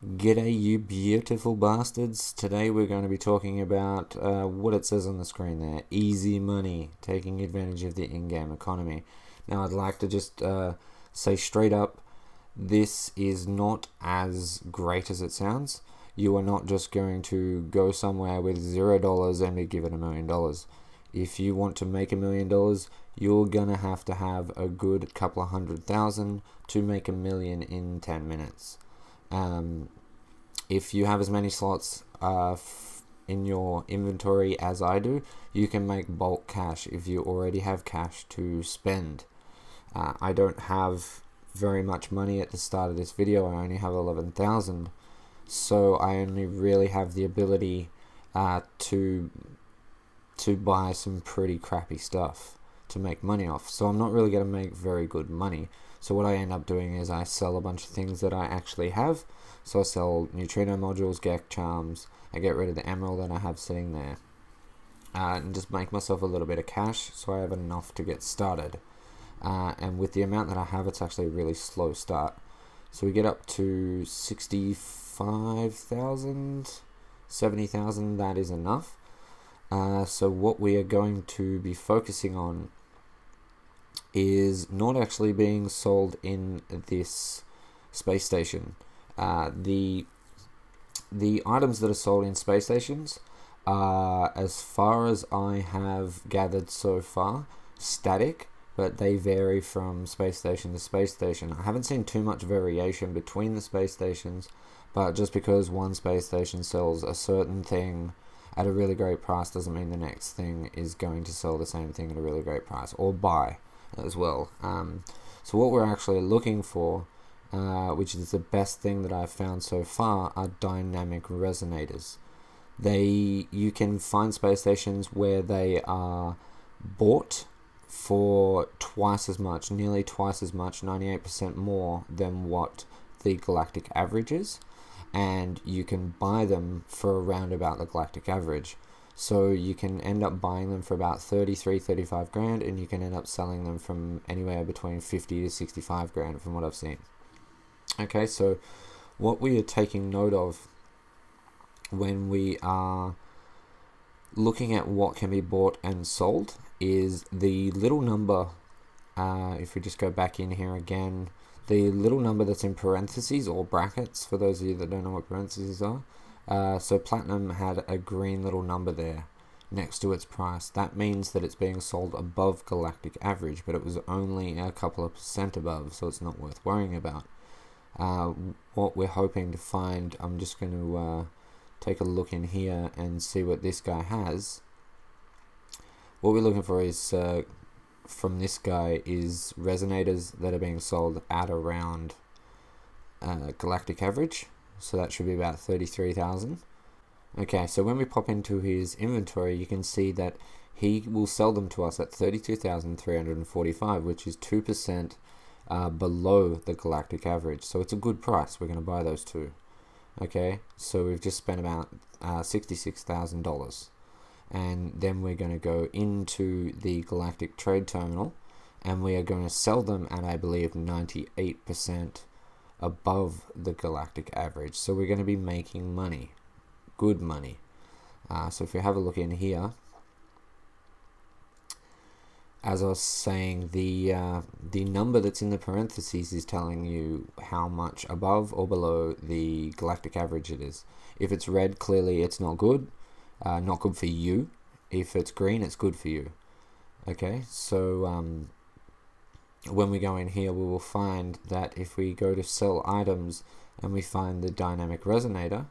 G'day, you beautiful bastards. Today we're going to be talking about what it says on the screen there. Easy money, taking advantage of the in-game economy. Now I'd like to just say straight up, this is not as great as it sounds. You are not just going to go somewhere with $0 and be given $1,000,000. If you want to make $1,000,000, you're going to have a good couple of 100,000 to make $1,000,000 in 10 minutes. If you have as many slots in your inventory as I do, you can make bulk cash if you already have cash to spend. I don't have very much money at the start of this video. I only have 11,000, so I only really have the ability to buy some pretty crappy stuff to make money off. So I'm not really going to make very good money. So what I end up doing is I sell a bunch of things that I actually have. So I sell neutrino modules, Gek charms, I get rid of the emerald that I have sitting there, and just make myself a little bit of cash so I have enough to get started. And with the amount that I have, it's actually a really slow start. So we get up to 65,000, 70,000, that is enough. So what we are going to be focusing on is not actually being sold in this space station. The items that are sold in space stations are, as far as I have gathered so far, static, but they vary from space station to space station. I haven't seen too much variation between the space stations, but just because one space station sells a certain thing at a really great price doesn't mean the next thing is going to sell the same thing at a really great price, or buy as well. So what we're actually looking for, which is the best thing that I've found so far, are dynamic resonators. You can find space stations where they are bought for twice as much, nearly twice as much, 98% more than what the galactic average is, and you can buy them for around about the galactic average. So you can end up buying them for about 33, 35 grand, and you can end up selling them from anywhere between 50 to 65 grand from what I've seen. Okay, so what we are taking note of when we are looking at what can be bought and sold is the little number. If we just go back in here again, the little number that's in parentheses or brackets, for those of you that don't know what parentheses are. So platinum had a green little number there next to its price. That means that it's being sold above galactic average, but it was only a couple of percent above, so it's not worth worrying about. What we're hoping to find, I'm just going to take a look in here and see what this guy has. What we're looking for is, from this guy, is resonators that are being sold at around galactic average. So that should be about 33,000. Okay, so when we pop into his inventory, you can see that he will sell them to us at 32,345, which is 2% below the galactic average. So it's a good price. We're going to buy those two. Okay, so we've just spent about $66,000. And then we're going to go into the galactic trade terminal, and we are going to sell them at, I believe, 98% above the galactic average. So we're going to be making money, good money. So if we have a look in here, as I was saying, the number that's in the parentheses is telling you how much above or below the galactic average it is. If it's red, clearly it's not good for you. If it's green, it's good for you. Okay, so when we go in here, we will find that if we go to sell items and we find the dynamic resonator,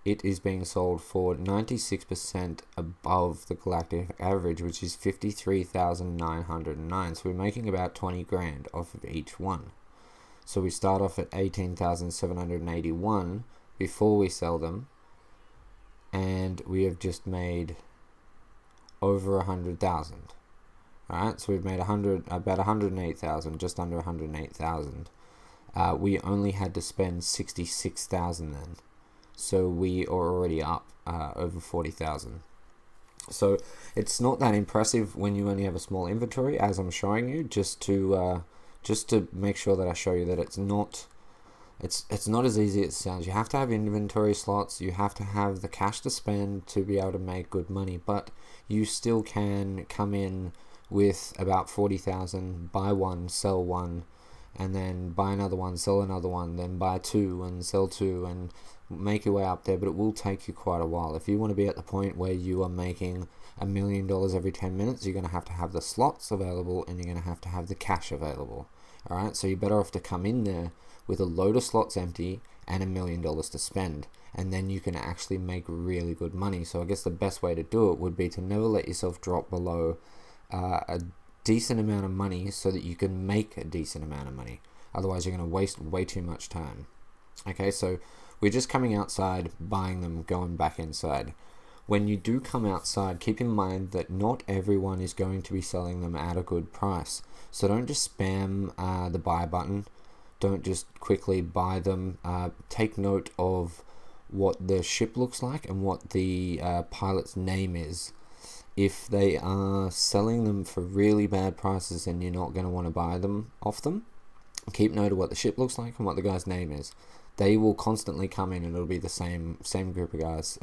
it is being sold for 96% above the galactic average, which is 53,909. So we're making about 20 grand off of each one. So we start off at 18,781 before we sell them, and we have just made over 100,000. Alright, so we've made about 108,000, just under 108,000. We only had to spend 66,000 then. So we are already up over 40,000. So it's not that impressive when you only have a small inventory, as I'm showing you, just to make sure that I show you that it's not It's not as easy as it sounds. You have to have inventory slots, you have to have the cash to spend to be able to make good money, but you still can come in with about 40,000, buy one, sell one, and then buy another one, sell another one, then buy two and sell two, and make your way up there. But it will take you quite a while. If you want to be at the point where you are making $1 million every 10 minutes, you're going to have the slots available, and you're going to have the cash available. All right, so you're better off to come in there with a load of slots empty and $1 million to spend, and then you can actually make really good money. So I guess the best way to do it would be to never let yourself drop below a decent amount of money so that you can make a decent amount of money. Otherwise, you're going to waste way too much time. Okay, so we're just coming outside, buying them, going back inside. When you do come outside, keep in mind that not everyone is going to be selling them at a good price. So don't just spam the buy button. Don't just quickly buy them. Take note of what the ship looks like and what the pilot's name is. If they are selling them for really bad prices and you're not going to want to buy them off them, keep note of what the ship looks like and what the guy's name is. They will constantly come in and it'll be the same group of guys.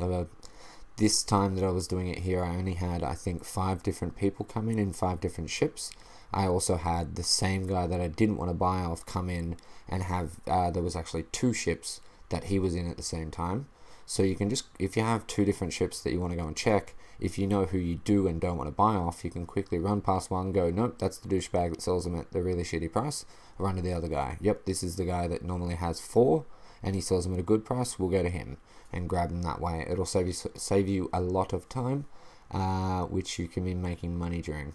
This time that I was doing it here, I only had, I think, 5 different people come in 5 different ships. I also had the same guy that I didn't want to buy off come in and have, there was actually 2 ships that he was in at the same time. So you can just, if you have 2 different ships that you want to go and check, if you know who you do and don't want to buy off, you can quickly run past one, go, nope, that's the douchebag that sells them at the really shitty price. Run to the other guy. Yep, this is the guy that normally has 4 and he sells them at a good price. We'll go to him and grab them that way. It'll save you a lot of time, which you can be making money during.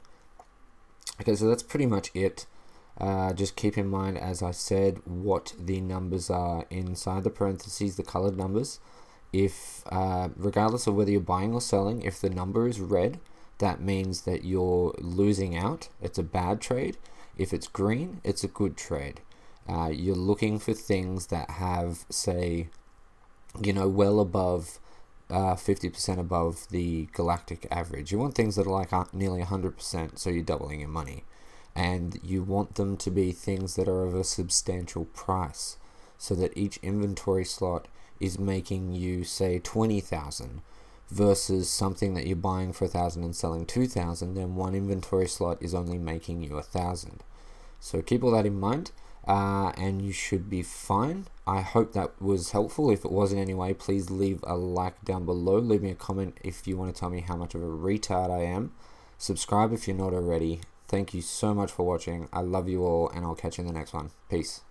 Okay, so that's pretty much it. Just keep in mind, as I said, what the numbers are inside the parentheses, the colored numbers. If regardless of whether you're buying or selling, if the number is red, that means that you're losing out. It's a bad trade. If it's green, it's a good trade. You're looking for things that have, say, well above 50% above the galactic average. You want things that are like nearly 100%, so you're doubling your money. And you want them to be things that are of a substantial price, so that each inventory slot is making you, say, 20,000 versus something that you're buying for 1,000 and selling 2,000, then one inventory slot is only making you 1,000. So keep all that in mind. And you should be fine. I hope that was helpful. If it was in any way, please leave a like down below. Leave me a comment if you want to tell me how much of a retard I am. Subscribe if you're not already. Thank you so much for watching. I love you all, and I'll catch you in the next one. Peace.